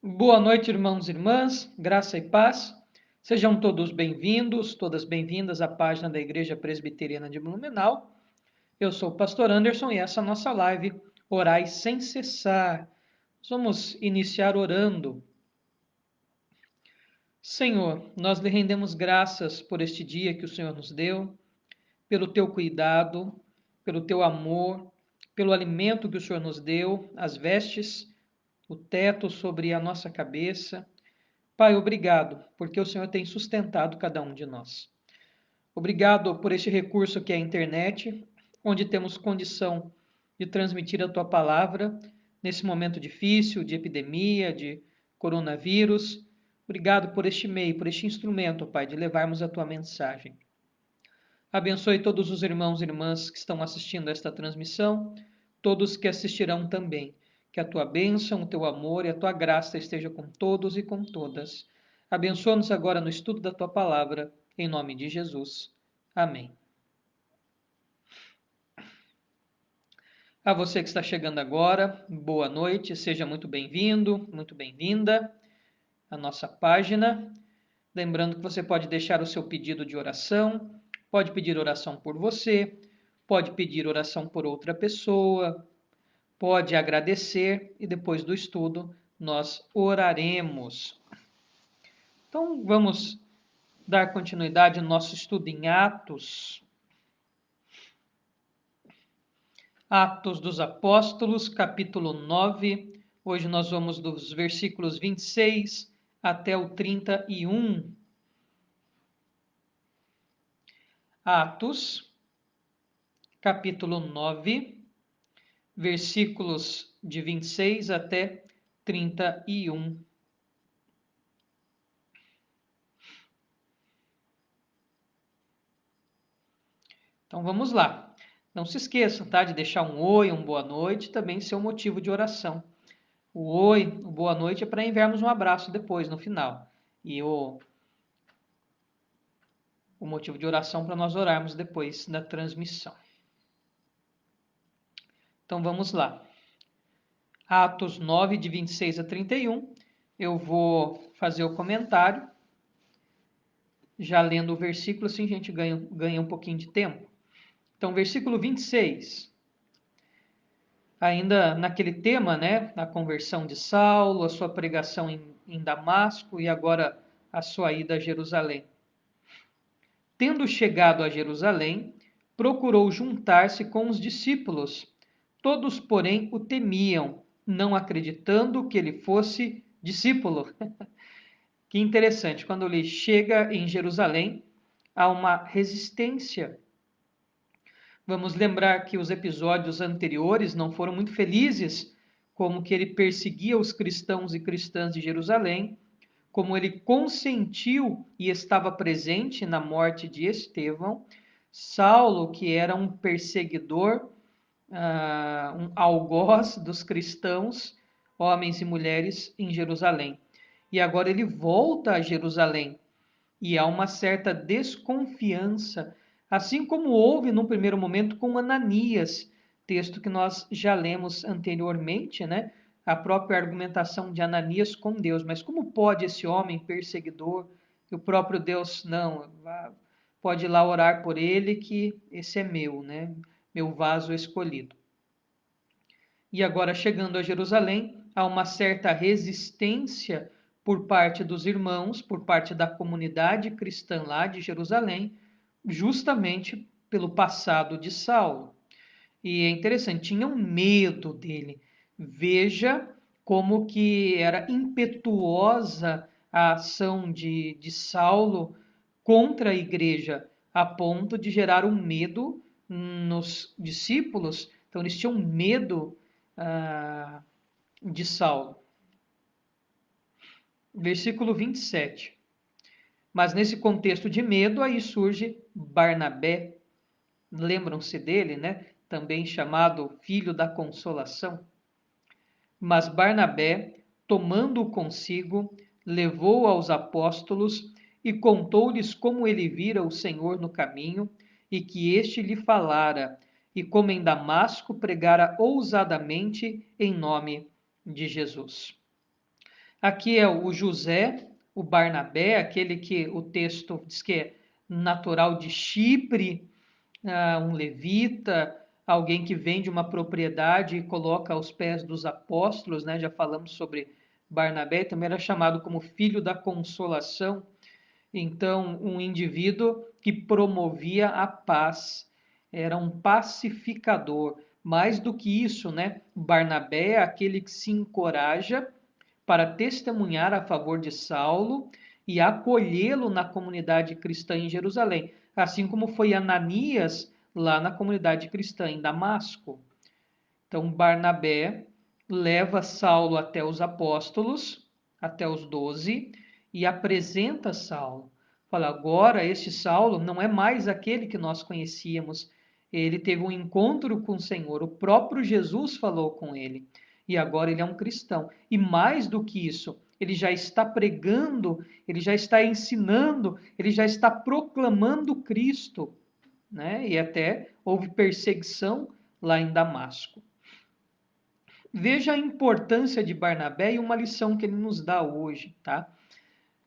Boa noite, irmãos e irmãs, graça e paz. Sejam todos bem-vindos, todas bem-vindas à página da Igreja Presbiteriana de Blumenau. Eu sou o pastor Anderson e essa é a nossa live Orai Sem Cessar. Vamos iniciar orando. Senhor, nós lhe rendemos graças por este dia que o Senhor nos deu, pelo teu cuidado, pelo teu amor, pelo alimento que o Senhor nos deu, as vestes, o teto sobre a nossa cabeça. Pai, obrigado, porque o Senhor tem sustentado cada um de nós. Obrigado por este recurso que é a internet, onde temos condição de transmitir a tua palavra nesse momento difícil de epidemia, de coronavírus. Obrigado por este meio, por este instrumento, Pai, de levarmos a tua mensagem. Abençoe todos os irmãos e irmãs que estão assistindo a esta transmissão, todos que assistirão também. Que a tua bênção, o teu amor e a tua graça esteja com todos e com todas. Abençoa-nos agora no estudo da tua palavra, em nome de Jesus. Amém. A você que está chegando agora, boa noite, seja muito bem-vindo, muito bem-vinda à nossa página. Lembrando que você pode deixar o seu pedido de oração, pode pedir oração por você, pode pedir oração por outra pessoa, pode agradecer e depois do estudo nós oraremos. Então vamos dar continuidade no nosso estudo em Atos. Atos dos Apóstolos, capítulo 9. Hoje nós vamos dos versículos 26 até o 31. Atos, capítulo 9, versículos de 26 até 31. Então vamos lá. Não se esqueçam, tá, de deixar um oi, um boa noite, também ser um motivo de oração. O oi, o boa noite é para enviarmos um abraço depois, no final. E o motivo de oração para nós orarmos depois da transmissão. Então vamos lá. Atos 9, de 26 a 31. Eu vou fazer o comentário, já lendo o versículo, assim a gente ganha um pouquinho de tempo. Então, versículo 26. Ainda naquele tema, né? A conversão de Saulo, a sua pregação em Damasco e agora a sua ida a Jerusalém. Tendo chegado a Jerusalém, procurou juntar-se com os discípulos. Todos, porém, o temiam, não acreditando que ele fosse discípulo. Que interessante, quando ele chega em Jerusalém, há uma resistência. Vamos lembrar que os episódios anteriores não foram muito felizes, como que ele perseguia os cristãos e cristãs de Jerusalém, como ele consentiu e estava presente na morte de Estevão, Saulo, que era um perseguidor, um algoz dos cristãos, homens e mulheres em Jerusalém. E agora ele volta a Jerusalém e há uma certa desconfiança, assim como houve num primeiro momento com Ananias, texto que nós já lemos anteriormente, né? A própria argumentação de Ananias com Deus. Mas como pode esse homem perseguidor, e o próprio Deus, não, pode ir lá orar por ele, que esse é meu, né? Meu vaso escolhido. E agora, chegando a Jerusalém, há uma certa resistência por parte dos irmãos, por parte da comunidade cristã lá de Jerusalém, justamente pelo passado de Saulo. E é interessante, tinham medo dele. Veja como que era impetuosa a ação de Saulo contra a igreja, a ponto de gerar um medo nos discípulos. Então, eles tinham medo de Saulo. Versículo 27. Mas nesse contexto de medo, aí surge Barnabé. Lembram-se dele, né? Também chamado filho da consolação. Mas Barnabé, tomando-o consigo, levou aos apóstolos e contou-lhes como ele vira o Senhor no caminho e que este lhe falara, e como em Damasco pregara ousadamente em nome de Jesus. Aqui é o José, o Barnabé, aquele que o texto diz que é natural de Chipre, um levita, alguém que vende uma propriedade e coloca aos pés dos apóstolos, né? Já falamos sobre Barnabé, também era chamado como filho da consolação. Então, um indivíduo que promovia a paz, era um pacificador. Mais do que isso, né? Barnabé é aquele que se encoraja para testemunhar a favor de Saulo e acolhê-lo na comunidade cristã em Jerusalém, assim como foi Ananias lá na comunidade cristã em Damasco. Então, Barnabé leva Saulo até os apóstolos, até os 12, e apresenta Saulo. Fala, agora este Saulo não é mais aquele que nós conhecíamos. Ele teve um encontro com o Senhor, o próprio Jesus falou com ele. E agora ele é um cristão. E mais do que isso, ele já está pregando, ele já está ensinando, ele já está proclamando Cristo, né? E até houve perseguição lá em Damasco. Veja a importância de Barnabé e uma lição que ele nos dá hoje, tá?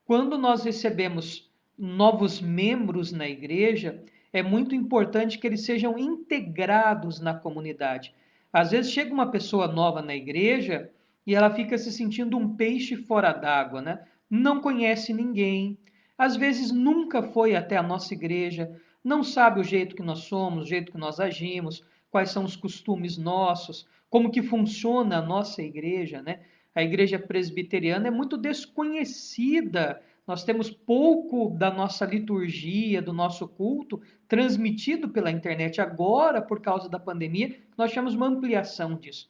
Quando nós recebemos novos membros na igreja, é muito importante que eles sejam integrados na comunidade. Às vezes chega uma pessoa nova na igreja e ela fica se sentindo um peixe fora d'água, né? Não conhece ninguém, às vezes nunca foi até a nossa igreja, não sabe o jeito que nós somos, o jeito que nós agimos, quais são os costumes nossos, como que funciona a nossa igreja, né? A igreja presbiteriana é muito desconhecida. Nós temos pouco da nossa liturgia, do nosso culto, transmitido pela internet. Agora, por causa da pandemia, nós tivemos uma ampliação disso.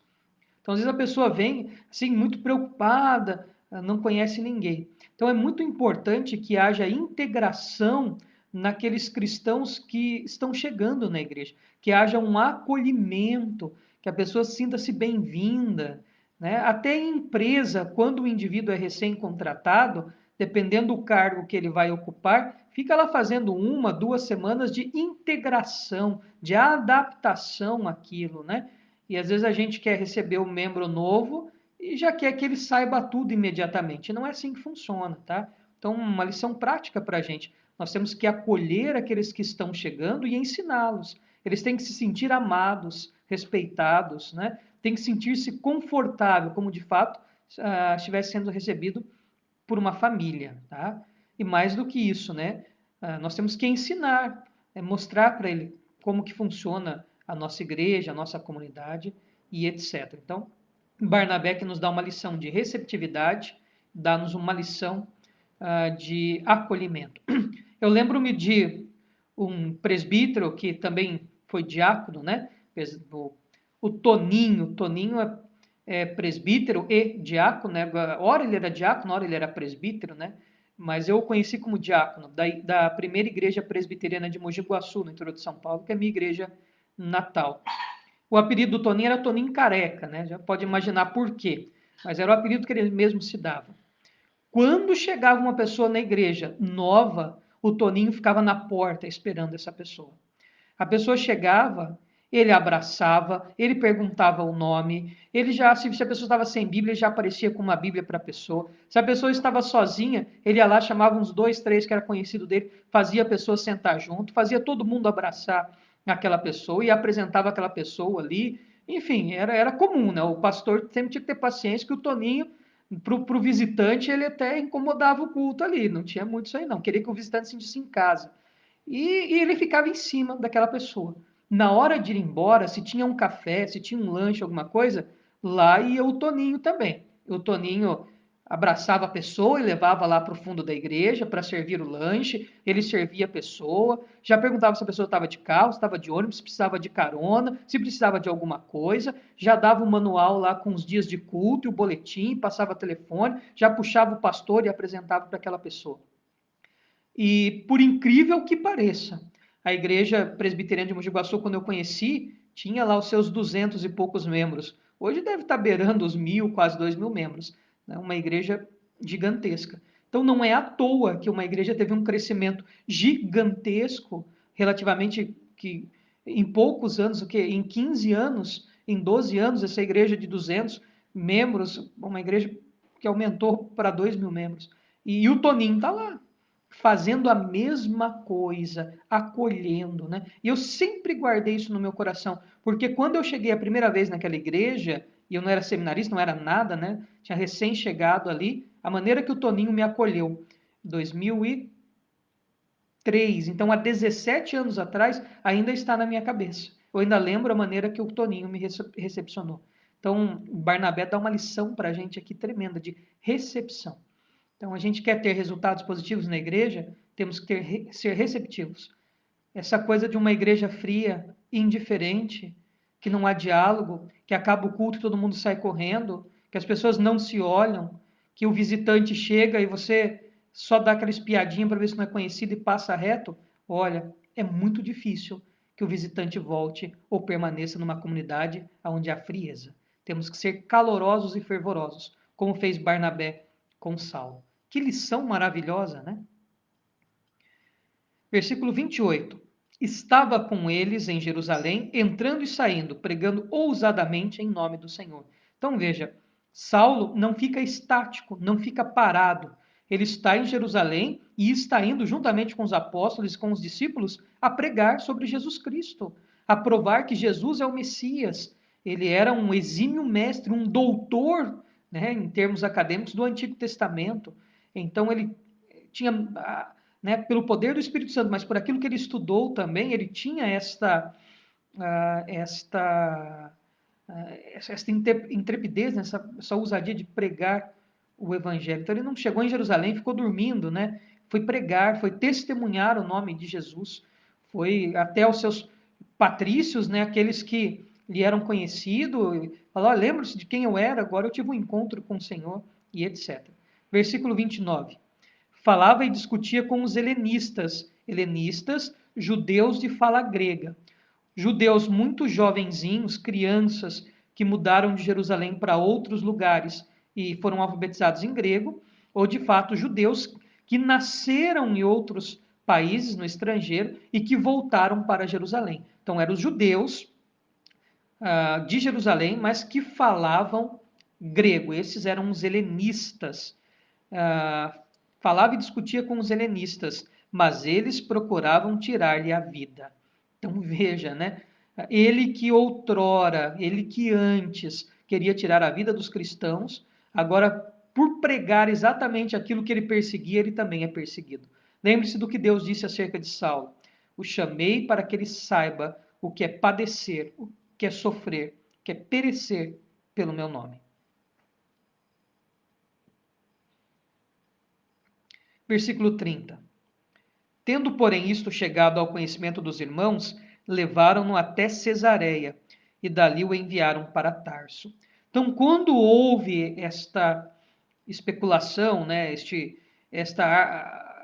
Então, às vezes a pessoa vem assim muito preocupada, não conhece ninguém. Então, é muito importante que haja integração naqueles cristãos que estão chegando na igreja, que haja um acolhimento, que a pessoa sinta-se bem-vinda, né? Até em empresa, quando o indivíduo é recém-contratado, dependendo do cargo que ele vai ocupar, fica lá fazendo 1, 2 semanas de integração, de adaptação àquilo, né? E às vezes a gente quer receber um membro novo e já quer que ele saiba tudo imediatamente. Não é assim que funciona, tá? Então, uma lição prática para a gente. Nós temos que acolher aqueles que estão chegando e ensiná-los. Eles têm que se sentir amados, respeitados, né? Tem que sentir-se confortável, como de fato estivesse sendo recebido por uma família, tá? E mais do que isso, né? Nós temos que ensinar, mostrar para ele como que funciona a nossa igreja, a nossa comunidade e etc. Então, Barnabé que nos dá uma lição de receptividade, dá-nos uma lição de acolhimento. Eu lembro-me de um presbítero que também foi diácono, né? O Toninho. Toninho é presbítero e diácono, né? Ora ele era diácono, ora ele era presbítero, né? Mas eu o conheci como diácono da primeira igreja presbiteriana de Mogi Guaçu, no interior de São Paulo, que é a minha igreja natal. O apelido do Toninho era Toninho Careca, né? Já pode imaginar por quê, mas era o apelido que ele mesmo se dava. Quando chegava uma pessoa na igreja nova, o Toninho ficava na porta esperando essa pessoa. A pessoa chegava, ele abraçava, ele perguntava o nome, ele já, se a pessoa estava sem Bíblia, ele já aparecia com uma Bíblia para a pessoa. Se a pessoa estava sozinha, ele ia lá, chamava uns 2, 3 que era conhecido dele, fazia a pessoa sentar junto, fazia todo mundo abraçar aquela pessoa e apresentava aquela pessoa ali. Enfim, era comum, né? O pastor sempre tinha que ter paciência que o Toninho, para o visitante, ele até incomodava o culto ali, não tinha muito isso aí não, queria que o visitante se sentisse em casa. E ele ficava em cima daquela pessoa. Na hora de ir embora, se tinha um café, se tinha um lanche, alguma coisa, lá ia o Toninho também. O Toninho abraçava a pessoa e levava lá para o fundo da igreja para servir o lanche, ele servia a pessoa, já perguntava se a pessoa estava de carro, se estava de ônibus, se precisava de carona, se precisava de alguma coisa, já dava o manual lá com os dias de culto e o boletim, passava telefone, já puxava o pastor e apresentava para aquela pessoa. E por incrível que pareça, a igreja presbiteriana de Mogi Guaçu, quando eu conheci, tinha lá os seus 200 e poucos membros. Hoje deve estar beirando os 1.000, quase 2.000 membros. Né? Uma igreja gigantesca. Então não é à toa que uma igreja teve um crescimento gigantesco, relativamente que em poucos anos, o que em 15 anos, em 12 anos, essa igreja de 200 membros, uma igreja que aumentou para 2.000 membros. E o Toninho está lá, fazendo a mesma coisa, acolhendo, né? E eu sempre guardei isso no meu coração, porque quando eu cheguei a primeira vez naquela igreja, e eu não era seminarista, não era nada, né? Tinha recém-chegado ali, a maneira que o Toninho me acolheu, 2003, então há 17 anos atrás, ainda está na minha cabeça. Eu ainda lembro a maneira que o Toninho me recepcionou. Então, o Barnabé dá uma lição para a gente aqui tremenda de recepção. Então, a gente quer ter resultados positivos na igreja, temos que ser receptivos. Essa coisa de uma igreja fria, indiferente, que não há diálogo, que acaba o culto e todo mundo sai correndo, que as pessoas não se olham, que o visitante chega e você só dá aquela espiadinha para ver se não é conhecido e passa reto. Olha, é muito difícil que o visitante volte ou permaneça numa comunidade onde há frieza. Temos que ser calorosos e fervorosos, como fez Barnabé com Saulo. Que lição maravilhosa, né? Versículo 28. Estava com eles em Jerusalém, entrando e saindo, pregando ousadamente em nome do Senhor. Então veja, Saulo não fica estático, não fica parado. Ele está em Jerusalém e está indo, juntamente com os apóstolos e com os discípulos, a pregar sobre Jesus Cristo, a provar que Jesus é o Messias. Ele era um exímio mestre, um doutor, né, em termos acadêmicos, do Antigo Testamento. Então ele tinha, né, pelo poder do Espírito Santo, mas por aquilo que ele estudou também, ele tinha esta intrepidez, essa ousadia de pregar o evangelho. Então ele não chegou em Jerusalém e ficou dormindo, né? Foi pregar, foi testemunhar o nome de Jesus, foi até os seus patrícios, né, aqueles que lhe eram conhecidos, falou: lembra-se de quem eu era, agora eu tive um encontro com o Senhor, e etc. Versículo 29. Falava e discutia com os helenistas, judeus de fala grega, judeus muito jovenzinhos, crianças que mudaram de Jerusalém para outros lugares e foram alfabetizados em grego, ou de fato judeus que nasceram em outros países no estrangeiro e que voltaram para Jerusalém. Então eram os judeus de Jerusalém, mas que falavam grego. Esses eram os helenistas. Falava e discutia com os helenistas, mas eles procuravam tirar-lhe a vida. Então veja, né? Ele que outrora, ele que antes queria tirar a vida dos cristãos, agora, por pregar exatamente aquilo que ele perseguia, ele também é perseguido. Lembre-se do que Deus disse acerca de Saulo: o chamei para que ele saiba o que é padecer, o que é sofrer, o que é perecer pelo meu nome. Versículo 30. Tendo, porém, isto chegado ao conhecimento dos irmãos, levaram-no até Cesareia e dali o enviaram para Tarso. Então, quando houve esta especulação, né, esta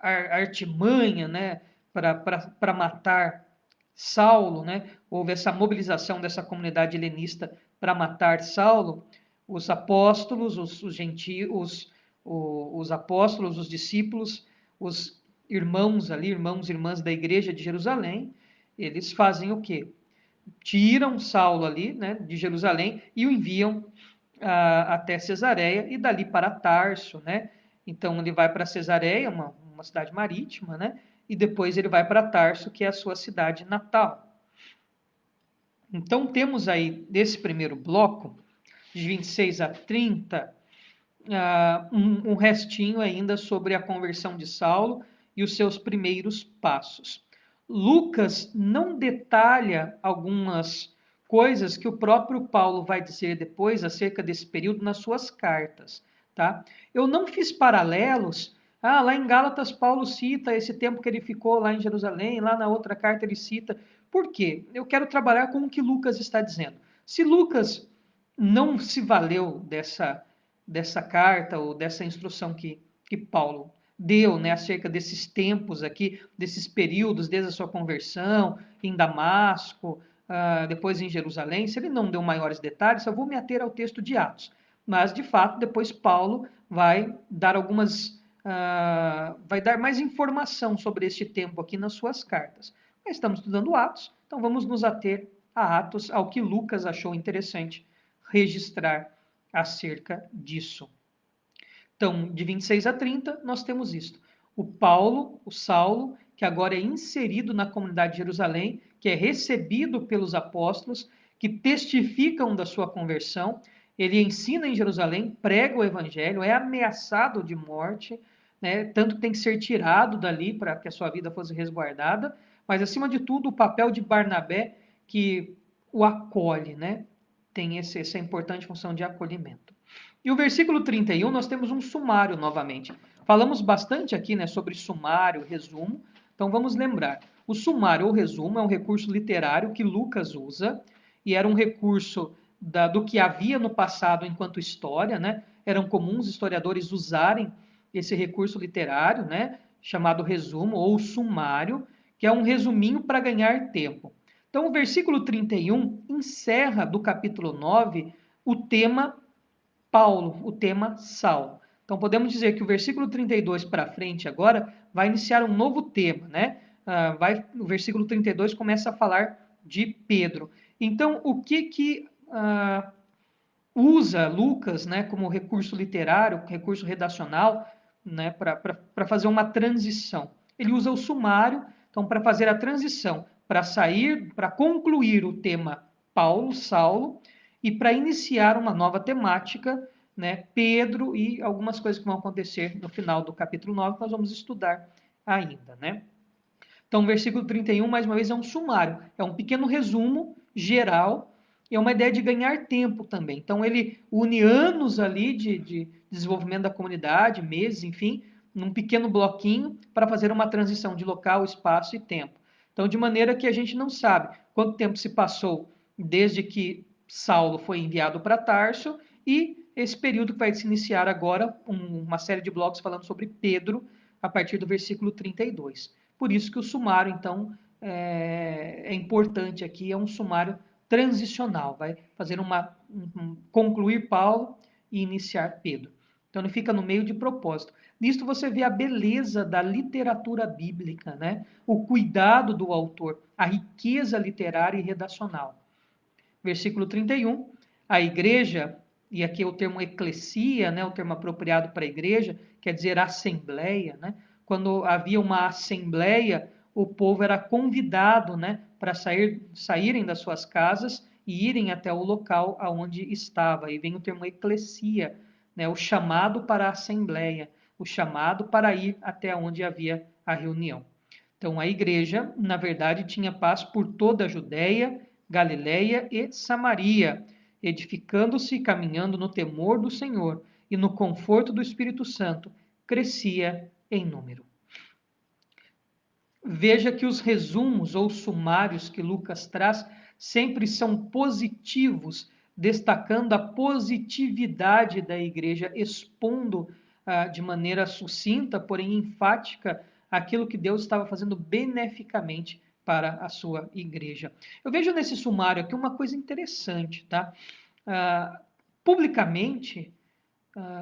artimanha, né, para matar Saulo, né, houve essa mobilização dessa comunidade helenista para matar Saulo, os apóstolos, os gentios, os apóstolos, os discípulos, os irmãos ali, irmãos e irmãs da igreja de Jerusalém, eles fazem o quê? Tiram Saulo ali, né, de Jerusalém e o enviam até Cesareia e dali para Tarso, né? Então ele vai para Cesareia, uma cidade marítima, né? E depois ele vai para Tarso, que é a sua cidade natal. Então temos aí, desse primeiro bloco, de 26 a 30, um restinho ainda sobre a conversão de Saulo e os seus primeiros passos. Lucas não detalha algumas coisas que o próprio Paulo vai dizer depois acerca desse período nas suas cartas, tá? Eu não fiz paralelos. Lá em Gálatas Paulo cita esse tempo que ele ficou lá em Jerusalém, lá na outra carta ele cita. Por quê? Eu quero trabalhar com o que Lucas está dizendo. Se Lucas não se valeu dessa carta ou dessa instrução que Paulo deu, né, acerca desses tempos aqui, desses períodos, desde a sua conversão em Damasco, depois em Jerusalém, se ele não deu maiores detalhes, eu vou me ater ao texto de Atos. Mas, de fato, depois Paulo vai dar vai dar mais informação sobre este tempo aqui nas suas cartas. Nós estamos estudando Atos, então vamos nos ater a Atos, ao que Lucas achou interessante registrar acerca disso. Então, de 26 a 30, nós temos isto. O Paulo, o Saulo, que agora é inserido na comunidade de Jerusalém, que é recebido pelos apóstolos, que testificam da sua conversão. Ele ensina em Jerusalém, prega o evangelho, é ameaçado de morte, né? Tanto que tem que ser tirado dali para que a sua vida fosse resguardada. Mas, acima de tudo, o papel de Barnabé, que o acolhe, né? Tem essa importante função de acolhimento. E o versículo 31, nós temos um sumário novamente. Falamos bastante aqui, né, sobre sumário, resumo. Então vamos lembrar. O sumário ou resumo é um recurso literário que Lucas usa, e era um recurso do que havia no passado enquanto história, né? Eram comuns historiadores usarem esse recurso literário, né, chamado resumo ou sumário, que é um resuminho para ganhar tempo. Então o versículo 31 encerra do capítulo 9 o tema Paulo, o tema Saulo. Então podemos dizer que o versículo 32 para frente agora vai iniciar um novo tema, né? O versículo 32 começa a falar de Pedro. Então o que usa Lucas, né, como recurso literário, recurso redacional, né, para fazer uma transição? Ele usa o sumário, então para fazer a transição, para sair, para concluir o tema Paulo, Saulo, e para iniciar uma nova temática, né, Pedro, e algumas coisas que vão acontecer no final do capítulo 9, que nós vamos estudar ainda, né? Então, o versículo 31, mais uma vez, é um sumário, é um pequeno resumo geral, e é uma ideia de ganhar tempo também. Então, ele une anos ali de desenvolvimento da comunidade, meses, enfim, num pequeno bloquinho, para fazer uma transição de local, espaço e tempo. Então, de maneira que a gente não sabe quanto tempo se passou desde que Saulo foi enviado para Tarso e esse período que vai se iniciar agora, uma série de blocos falando sobre Pedro, a partir do versículo 32. Por isso que o sumário, então, é importante aqui, é um sumário transicional, vai fazer concluir Paulo e iniciar Pedro. Então ele fica no meio de propósito. Nisto você vê a beleza da literatura bíblica, né? O cuidado do autor, a riqueza literária e redacional. Versículo 31, a igreja, e aqui é o termo eclesia, né, o termo apropriado para a igreja, quer dizer assembleia, né? Quando havia uma assembleia, o povo era convidado, né, para saírem das suas casas e irem até o local aonde estava. E vem o termo eclesia, né, o chamado para a assembleia, o chamado para ir até onde havia a reunião. Então a igreja, na verdade, tinha paz por toda a Judéia, Galiléia e Samaria, edificando-se e caminhando no temor do Senhor e no conforto do Espírito Santo, crescia em número. Veja que os resumos ou sumários que Lucas traz sempre são positivos, destacando a positividade da igreja, expondo de maneira sucinta, porém enfática, aquilo que Deus estava fazendo beneficamente para a sua igreja. Eu vejo nesse sumário aqui uma coisa interessante, tá? Publicamente,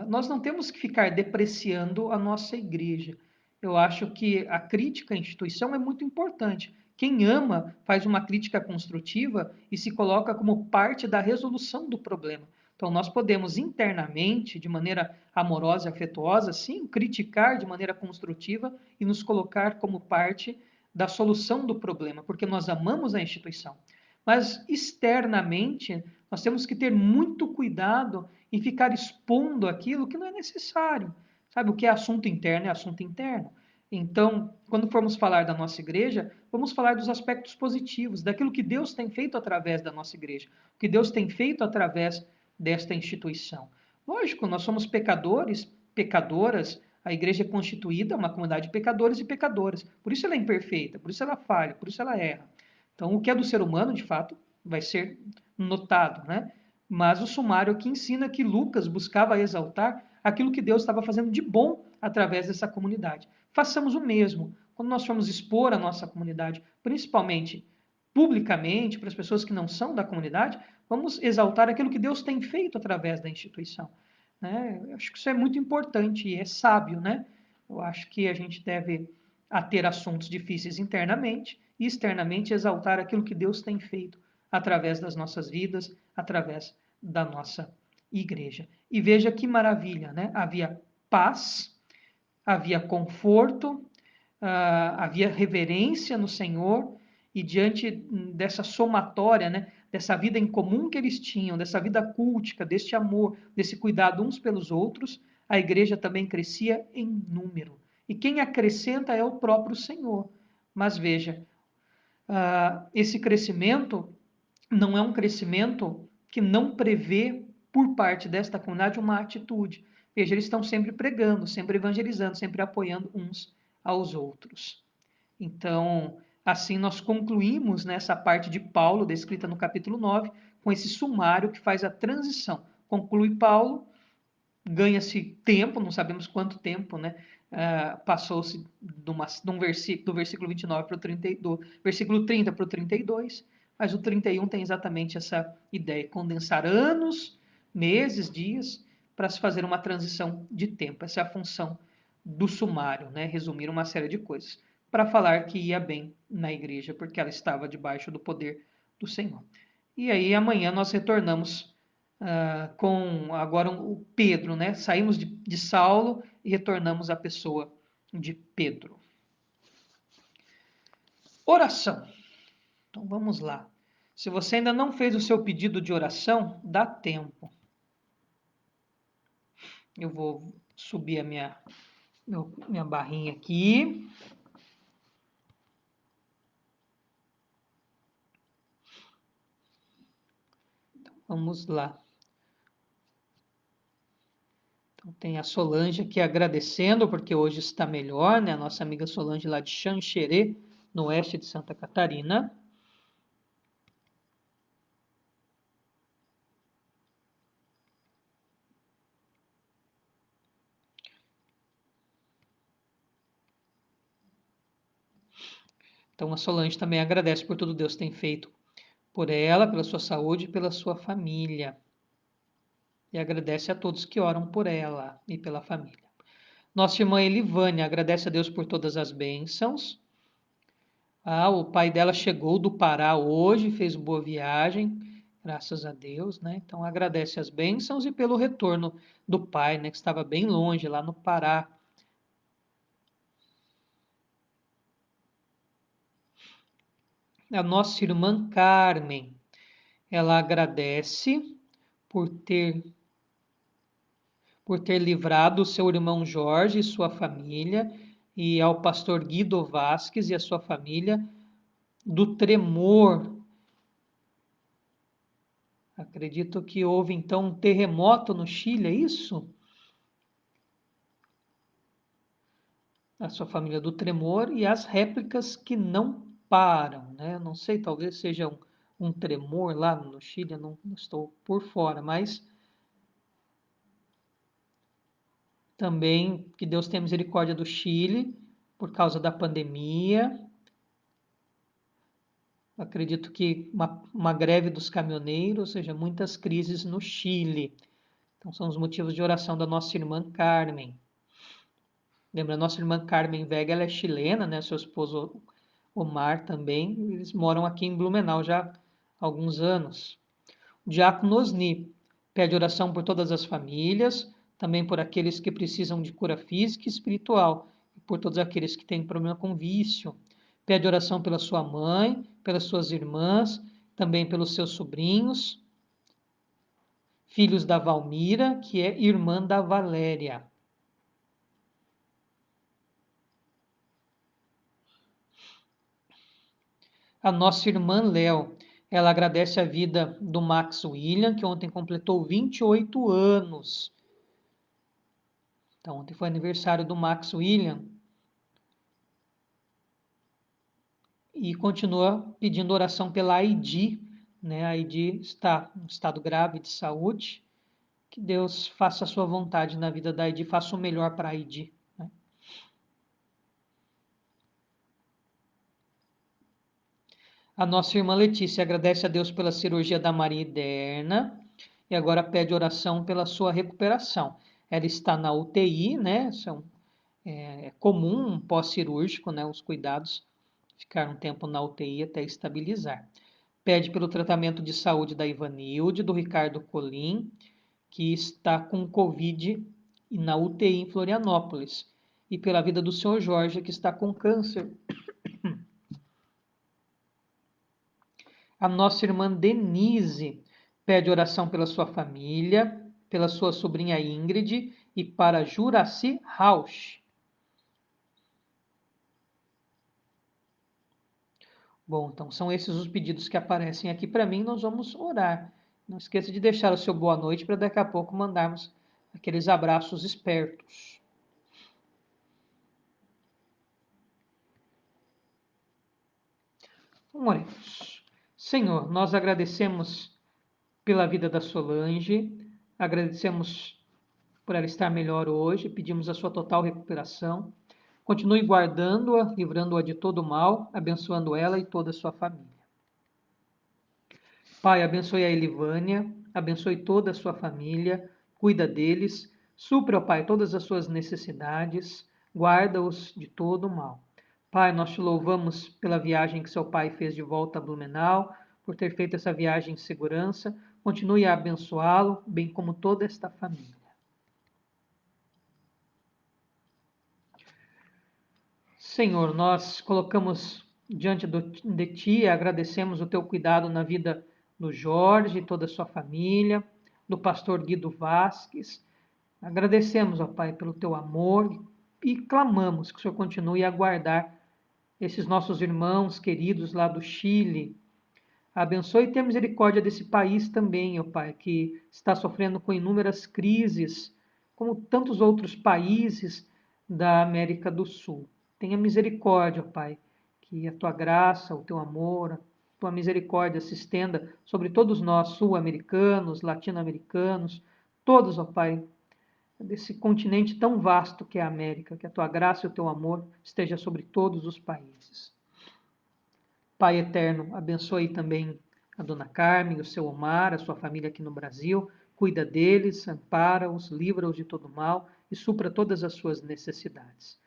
nós não temos que ficar depreciando a nossa igreja. Eu acho que a crítica à instituição é muito importante. Quem ama faz uma crítica construtiva e se coloca como parte da resolução do problema. Então, nós podemos internamente, de maneira amorosa e afetuosa, sim, criticar de maneira construtiva e nos colocar como parte da solução do problema, porque nós amamos a instituição. Mas externamente, nós temos que ter muito cuidado em ficar expondo aquilo que não é necessário. Sabe, o que é assunto interno é assunto interno. Então, quando formos falar da nossa igreja, vamos falar dos aspectos positivos, daquilo que Deus tem feito através da nossa igreja, o que Deus tem feito através desta instituição. Lógico, nós somos pecadores, pecadoras, a igreja é constituída, uma comunidade de pecadores e pecadoras. Por isso ela é imperfeita, por isso ela falha, por isso ela erra. Então, o que é do ser humano, de fato, vai ser notado, né? Mas o sumário aqui ensina que Lucas buscava exaltar aquilo que Deus estava fazendo de bom através dessa comunidade. Façamos o mesmo. Quando nós formos expor a nossa comunidade, principalmente publicamente, para as pessoas que não são da comunidade, vamos exaltar aquilo que Deus tem feito através da instituição. Né? Eu acho que isso é muito importante e é sábio, né? Eu acho que a gente deve ter assuntos difíceis internamente e externamente exaltar aquilo que Deus tem feito através das nossas vidas, através da nossa igreja. E veja que maravilha, né? Havia paz, havia conforto, havia reverência no Senhor, e diante dessa somatória, né, dessa vida em comum que eles tinham, dessa vida cultica, deste amor, desse cuidado uns pelos outros, a igreja também crescia em número. E quem acrescenta é o próprio Senhor. Mas veja, esse crescimento não é um crescimento que não prevê, por parte desta comunidade, uma atitude. Veja, eles estão sempre pregando, sempre evangelizando, sempre apoiando uns aos outros. Então, assim nós concluímos nessa parte de Paulo, descrita no capítulo 9, com esse sumário que faz a transição. Conclui Paulo, ganha-se tempo, não sabemos quanto tempo, né? Passou-se do versículo 29 para o 30, do versículo 30 para o 32, mas o 31 tem exatamente essa ideia, condensar anos, meses, dias, para se fazer uma transição de tempo. Essa é a função do sumário, né? Resumir uma série de coisas, para falar que ia bem na igreja, porque ela estava debaixo do poder do Senhor. E aí amanhã nós retornamos com agora o Pedro, né? Saímos de Saulo e retornamos à pessoa de Pedro. Oração. Então vamos lá. Se você ainda não fez o seu pedido de oração, dá tempo. Eu vou subir a minha barrinha aqui. Então, vamos lá. Então, tem a Solange aqui agradecendo, porque hoje está melhor, né? A nossa amiga Solange lá de Xanxerê, no oeste de Santa Catarina. Então a Solange também agradece por tudo que Deus tem feito por ela, pela sua saúde e pela sua família. E agradece a todos que oram por ela e pela família. Nossa irmã Elivânia agradece a Deus por todas as bênçãos. O pai dela chegou do Pará hoje, fez boa viagem, graças a Deus, né? Então agradece as bênçãos e pelo retorno do pai, né, que estava bem longe, lá no Pará. A nossa irmã Carmen, ela agradece por ter livrado o seu irmão Jorge e sua família, e ao pastor Guido Vasques e a sua família, do tremor. Acredito que houve então um terremoto no Chile, é isso? A sua família do tremor e as réplicas que não param, né? Não sei, talvez seja um tremor lá no Chile, eu não estou por fora, mas também que Deus tenha misericórdia do Chile por causa da pandemia. Acredito que uma greve dos caminhoneiros, ou seja, muitas crises no Chile. Então, são os motivos de oração da nossa irmã Carmen. Lembra, nossa irmã Carmen Vega, ela é chilena, né? Seu esposo Omar também. Eles moram aqui em Blumenau já há alguns anos. O diácono Osni pede oração por todas as famílias, também por aqueles que precisam de cura física e espiritual, e por todos aqueles que têm problema com vício. Pede oração pela sua mãe, pelas suas irmãs, também pelos seus sobrinhos, filhos da Valmira, que é irmã da Valéria. A nossa irmã Léo, ela agradece a vida do Max William, que ontem completou 28 anos. Então, ontem foi aniversário do Max William. E continua pedindo oração pela Aidi, né? A Aidi está em estado grave de saúde. Que Deus faça a sua vontade na vida da Aidi, faça o melhor para a Aidi. Né? A nossa irmã Letícia agradece a Deus pela cirurgia da Maria Iderna e agora pede oração pela sua recuperação. Ela está na UTI, né? É comum pós-cirúrgico, né? Os cuidados, ficar um tempo na UTI até estabilizar. Pede pelo tratamento de saúde da Ivanilde, do Ricardo Colim, que está com Covid e na UTI em Florianópolis, e pela vida do senhor Jorge, que está com câncer. A nossa irmã Denise pede oração pela sua família, pela sua sobrinha Ingrid e para Juraci Rausch. Bom, então são esses os pedidos que aparecem aqui para mim. Nós vamos orar. Não esqueça de deixar o seu boa noite para daqui a pouco mandarmos aqueles abraços espertos. Oremos. Senhor, nós agradecemos pela vida da Solange, agradecemos por ela estar melhor hoje, pedimos a sua total recuperação. Continue guardando-a, livrando-a de todo mal, abençoando ela e toda a sua família. Pai, abençoe a Elivânia, abençoe toda a sua família, cuida deles, supra, ó Pai, todas as suas necessidades, guarda-os de todo mal. Pai, nós te louvamos pela viagem que seu pai fez de volta a Blumenau, por ter feito essa viagem em segurança. Continue a abençoá-lo, bem como toda esta família. Senhor, nós colocamos diante de Ti e agradecemos o Teu cuidado na vida do Jorge e toda a sua família, do pastor Guido Vasques. Agradecemos, ó Pai, pelo Teu amor e clamamos que o Senhor continue a guardar esses nossos irmãos queridos lá do Chile. Abençoe e tenha misericórdia desse país também, ó Pai, que está sofrendo com inúmeras crises, como tantos outros países da América do Sul. Tenha misericórdia, ó Pai, que a tua graça, o teu amor, a tua misericórdia se estenda sobre todos nós, sul-americanos, latino-americanos, todos, ó Pai, desse continente tão vasto que é a América, que a tua graça e o teu amor esteja sobre todos os países. Pai eterno, abençoe também a dona Carmen, o seu Omar, a sua família aqui no Brasil, cuida deles, ampara-os, livra-os de todo mal e supra todas as suas necessidades.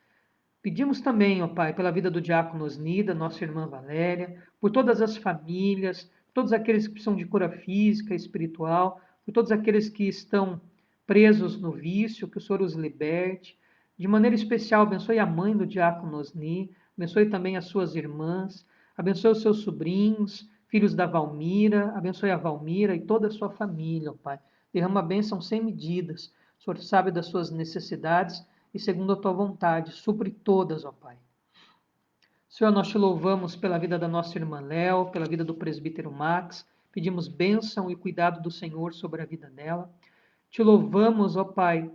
Pedimos também, ó Pai, pela vida do diácono Osnida, nossa irmã Valéria, por todas as famílias, todos aqueles que precisam de cura física, espiritual, por todos aqueles que estão presos no vício, que o Senhor os liberte. De maneira especial, abençoe a mãe do diácono Osni, abençoe também as suas irmãs, abençoe os seus sobrinhos, filhos da Valmira, abençoe a Valmira e toda a sua família, ó Pai. Derrama a bênção sem medidas. O Senhor sabe das suas necessidades e segundo a tua vontade, supre todas, ó Pai. Senhor, nós te louvamos pela vida da nossa irmã Léo, pela vida do presbítero Max, pedimos bênção e cuidado do Senhor sobre a vida dela. Te louvamos, ó Pai,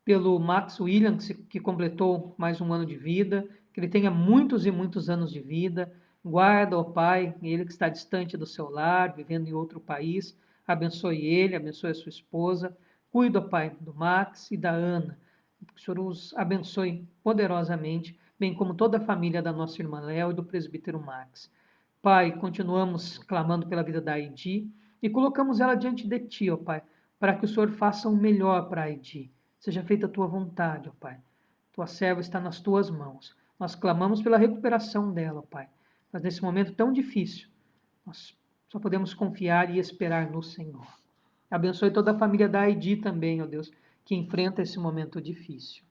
pelo Max Williams, que completou mais um ano de vida, que ele tenha muitos e muitos anos de vida. Guarda, ó Pai, ele que está distante do seu lar, vivendo em outro país, abençoe ele, abençoe a sua esposa. Cuida, ó Pai, do Max e da Ana. Que o Senhor os abençoe poderosamente, bem como toda a família da nossa irmã Léo e do presbítero Max. Pai, continuamos clamando pela vida da Aidi e colocamos ela diante de Ti, ó Pai, para que o Senhor faça o melhor para a Aidi. Seja feita a Tua vontade, ó Pai. Tua serva está nas Tuas mãos. Nós clamamos pela recuperação dela, ó Pai. Mas nesse momento tão difícil, nós só podemos confiar e esperar no Senhor. Abençoe toda a família da Aidi também, ó Deus, que enfrenta esse momento difícil.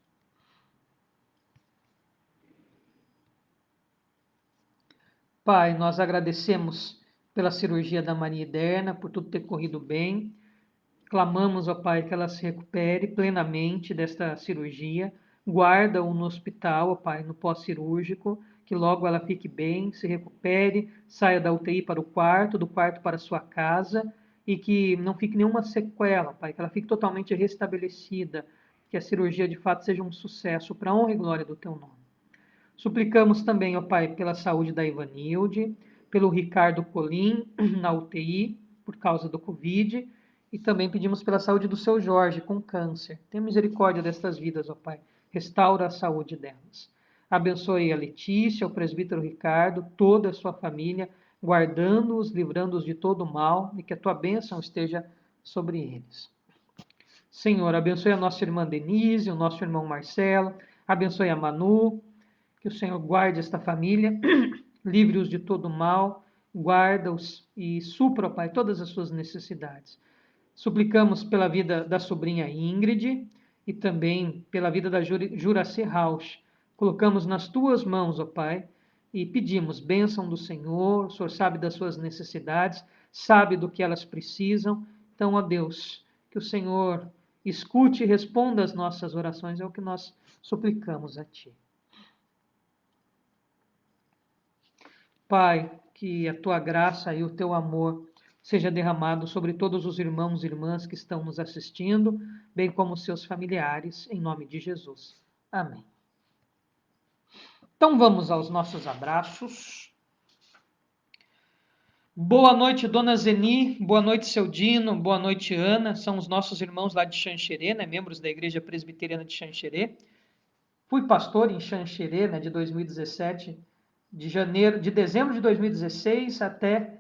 Pai, nós agradecemos pela cirurgia da MariaEderna, por tudo ter corrido bem. Clamamos, ó Pai, que ela se recupere plenamente desta cirurgia. Guarda-o no hospital, ó Pai, no pós-cirúrgico, que logo ela fique bem, se recupere, saia da UTI para o quarto, do quarto para a sua casa, e que não fique nenhuma sequela, Pai, que ela fique totalmente restabelecida, que a cirurgia de fato seja um sucesso, para a honra e glória do Teu nome. Suplicamos também, ó Pai, pela saúde da Ivanilde, pelo Ricardo Colim, na UTI, por causa do Covid, e também pedimos pela saúde do seu Jorge, com câncer. Tenha misericórdia destas vidas, ó Pai. Restaura a saúde delas. Abençoe a Letícia, o presbítero Ricardo, toda a sua família, guardando-os, livrando-os de todo mal, e que a tua bênção esteja sobre eles. Senhor, abençoe a nossa irmã Denise, o nosso irmão Marcelo, abençoe a Manu, que o Senhor guarde esta família, livre-os de todo mal, guarda-os e supra, ó Pai, todas as suas necessidades. Suplicamos pela vida da sobrinha Ingrid e também pela vida da Juraci Rausch. Colocamos nas tuas mãos, ó Pai, e pedimos bênção do Senhor. O Senhor sabe das suas necessidades, sabe do que elas precisam. Então, ó Deus, que o Senhor escute e responda às nossas orações, é o que nós suplicamos a Ti. Pai, que a Tua graça e o Teu amor seja derramado sobre todos os irmãos e irmãs que estão nos assistindo, bem como seus familiares, em nome de Jesus. Amém. Então vamos aos nossos abraços. Boa noite, Dona Zeni. Boa noite, seu Dino. Boa noite, Ana. São os nossos irmãos lá de Xanxerê, né? Membros da Igreja Presbiteriana de Xanxerê. Fui pastor em Xanxerê, né, de 2017, de dezembro de 2016 até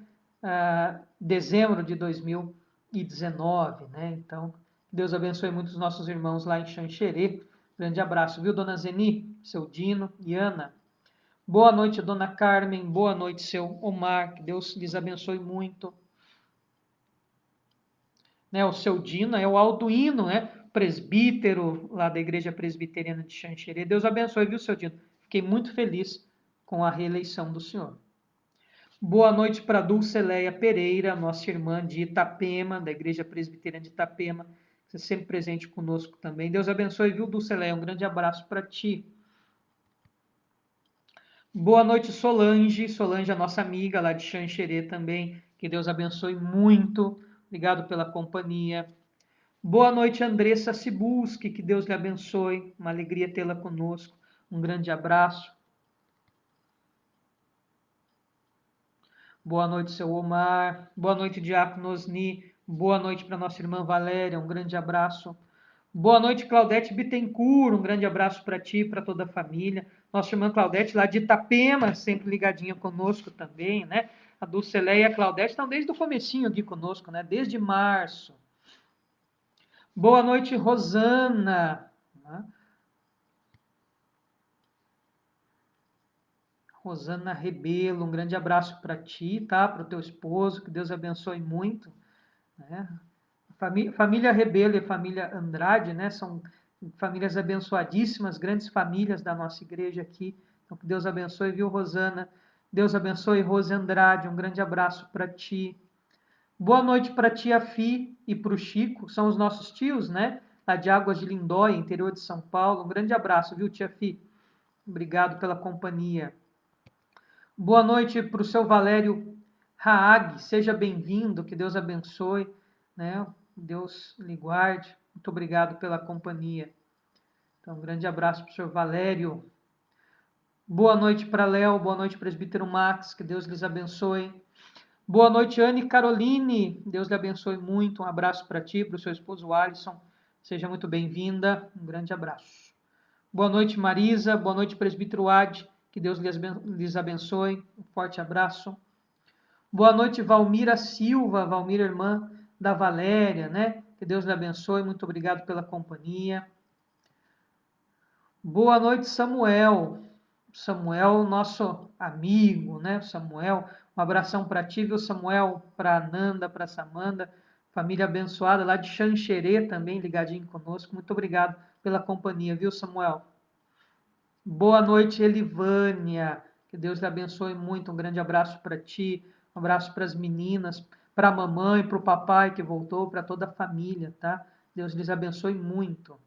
dezembro de 2019, né? Então, Deus abençoe muito os nossos irmãos lá em Xanxerê. Grande abraço, viu, Dona Zeni, seu Dino e Ana. Boa noite, Dona Carmen. Boa noite, seu Omar. Que Deus lhes abençoe muito. Né, o seu Dino é o Alduíno, né? Presbítero lá da Igreja Presbiteriana de Xanxerê. Deus abençoe, viu, seu Dino? Fiquei muito feliz com a reeleição do senhor. Boa noite para Dulceleia Pereira, nossa irmã de Itapema, da Igreja Presbiteriana de Itapema. Você sempre presente conosco também. Deus abençoe, viu, Dulceleia? Um grande abraço para ti. Boa noite, Solange. Solange, a nossa amiga lá de Xanxerê também. Que Deus abençoe muito. Obrigado pela companhia. Boa noite, Andressa Cibulski. Que Deus lhe abençoe. Uma alegria tê-la conosco. Um grande abraço. Boa noite, seu Omar. Boa noite, Diácono Osni. Boa noite para nossa irmã Valéria. Um grande abraço. Boa noite, Claudete Bittencourt. Um grande abraço para ti e para toda a família. Nossa irmã Claudete, lá de Itapema, sempre ligadinha conosco também, né? A Dulceleia e a Claudete estão desde o comecinho aqui conosco, né? Desde março. Boa noite, Rosana. Rosana Rebelo, um grande abraço para ti, tá? Para o teu esposo, que Deus abençoe muito, né? Família Rebelo e família Andrade, né? São famílias abençoadíssimas, grandes famílias da nossa igreja aqui. Então, que Deus abençoe, viu, Rosana? Deus abençoe, Rose Andrade. Um grande abraço para ti. Boa noite para a tia Fi e para o Chico. São os nossos tios, né? Lá de Águas de Lindóia, interior de São Paulo. Um grande abraço, viu, tia Fi? Obrigado pela companhia. Boa noite para o seu Valério Haag. Seja bem-vindo. Que Deus abençoe, né? Deus lhe guarde. Muito obrigado pela companhia. Então, um grande abraço para o senhor Valério. Boa noite para Léo, boa noite, presbítero Max, que Deus lhes abençoe. Boa noite, Anne Caroline, Deus lhe abençoe muito. Um abraço para ti, para o seu esposo Alisson. Seja muito bem-vinda. Um grande abraço. Boa noite, Marisa. Boa noite, presbítero Ad. Que Deus lhes abençoe. Um forte abraço. Boa noite, Valmira Silva, Valmira, irmã da Valéria, né? Que Deus lhe abençoe, muito obrigado pela companhia. Boa noite, Samuel. Samuel, nosso amigo, né? Samuel, um abração para ti, viu, Samuel? Para Ananda, para Samanda, família abençoada lá de Xanxerê também, ligadinho conosco. Muito obrigado pela companhia, viu, Samuel? Boa noite, Elivânia. Que Deus lhe abençoe muito. Um grande abraço para ti, um abraço para as meninas, para a mamãe, para o papai que voltou, para toda a família, tá? Deus lhes abençoe muito.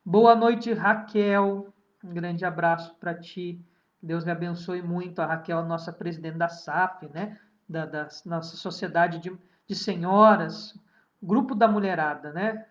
Boa noite, Raquel. Um grande abraço para ti. Deus lhe abençoe muito. A Raquel, nossa presidente da SAF, né? Da nossa sociedade de senhoras, grupo da mulherada, né?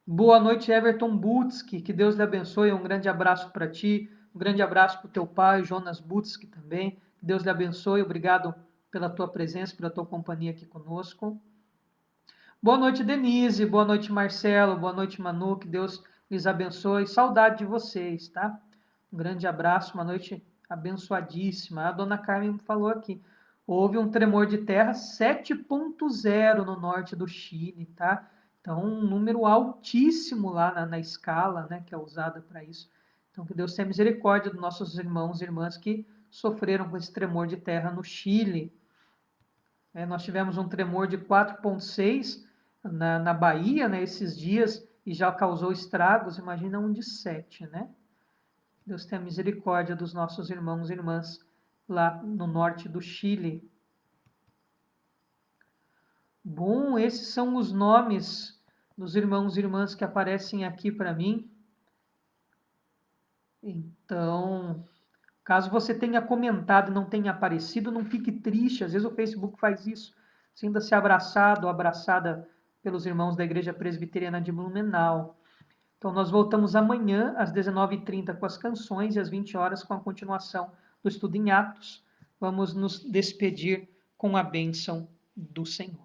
Boa noite, Everton Butski. Que Deus lhe abençoe. Um grande abraço para ti. Um grande abraço para o teu pai, Jonas Butski, também. Que Deus lhe abençoe. Obrigado pela tua presença, pela tua companhia aqui conosco. Boa noite, Denise. Boa noite, Marcelo. Boa noite, Manu. Que Deus lhes abençoe. Saudade de vocês, tá? Um grande abraço. Uma noite abençoadíssima. A dona Carmen falou aqui. Houve um tremor de terra 7.0 no norte do Chile, tá? Então, um número altíssimo lá na escala, né, que é usada para isso. Então, que Deus tenha misericórdia dos nossos irmãos e irmãs que sofreram com esse tremor de terra no Chile. Nós tivemos um tremor de 4,6 na Bahia, né, esses dias, e já causou estragos. Imagina um de 7, né? Deus tenha misericórdia dos nossos irmãos e irmãs lá no norte do Chile. Bom, esses são os nomes dos irmãos e irmãs que aparecem aqui para mim. Então, caso você tenha comentado e não tenha aparecido, não fique triste. Às vezes o Facebook faz isso. Sinta-se abraçado ou abraçada pelos irmãos da Igreja Presbiteriana de Blumenau. Então, nós voltamos amanhã, às 19h30, com as canções e às 20 horas com a continuação do estudo em Atos. Vamos nos despedir com a bênção do Senhor.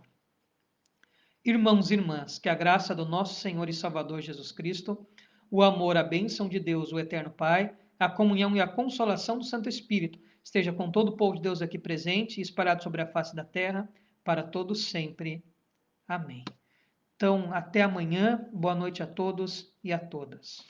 Irmãos e irmãs, que a graça do nosso Senhor e Salvador Jesus Cristo, o amor, a bênção de Deus, o Eterno Pai, a comunhão e a consolação do Santo Espírito esteja com todo o povo de Deus aqui presente e espalhado sobre a face da terra, para todos sempre. Amém. Então, até amanhã. Boa noite a todos e a todas.